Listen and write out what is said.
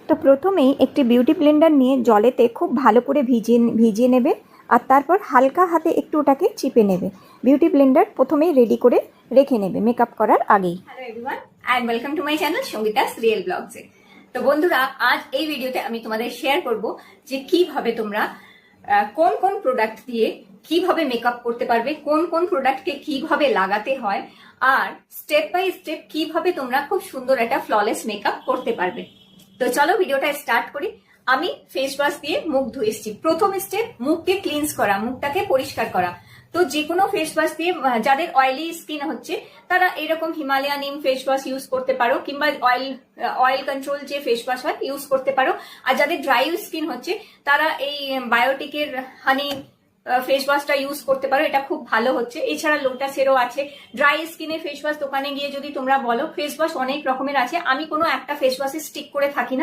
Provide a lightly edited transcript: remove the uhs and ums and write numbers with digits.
তো প্রথমেই একটি বিউটি ব্লেন্ডার নিয়ে জলেতে খুব ভালো করে ভিজিয়ে নেবে আর তারপর হালকা হাতে একটু ওটাকে চিপে নেবে। বিউটি ব্লেন্ডার প্রথমেই রেডি করে রেখে নেবে মেকআপ করার আগেই। Hello everyone and welcome to my channel Sangeeta's real ব্লগসে। তো বন্ধুরা, আজ এই ভিডিওতে আমি তোমাদের শেয়ার করব যে কিভাবে তোমরা কোন কোন প্রোডাক্ট দিয়ে কিভাবে মেকআপ করতে পারবে, কোন কোন প্রোডাক্টকে কিভাবে লাগাতে হয়, আর স্টেপ বাই স্টেপ কিভাবে তোমরা খুব সুন্দর একটা ফ্ললেস মেকআপ করতে পারবে। তো চলো ভিডিওটা স্টার্ট করি। আমি ফেস ওয়াশ দিয়ে মুখ ধুয়ে এসেছি। প্রথম স্টেপ মুখকে ক্লিনস করা, মুখটাকে পরিষ্কার করা। তো যে কোনো ফেস ওয়াশ দিয়ে, যাদের অয়েলি স্কিন হচ্ছে তারা এরকম হিমালয়া নিম ফেস ওয়াশ ইউজ করতে পারো, কিংবা অয়েল কন্ট্রোল যে ফেস ওয়াশ হয় ইউজ করতে পারো। আর যাদের ড্রাই স্কিন হচ্ছে তারা এই বায়োটিকের হানি ফেস ওয়াশটা ইউজ করতে পারো, এটা খুব ভালো হচ্ছে। এছাড়া লোটাসেরও আছে। ড্রাই স্কিনে ফেস ওয়াশ দোকানে গিয়ে যদি তোমরা বলো, ফেস ওয়াশ অনেক রকমের আছে, আমি কোনো একটা ফেস ওয়াশে স্টিক করে থাকি না,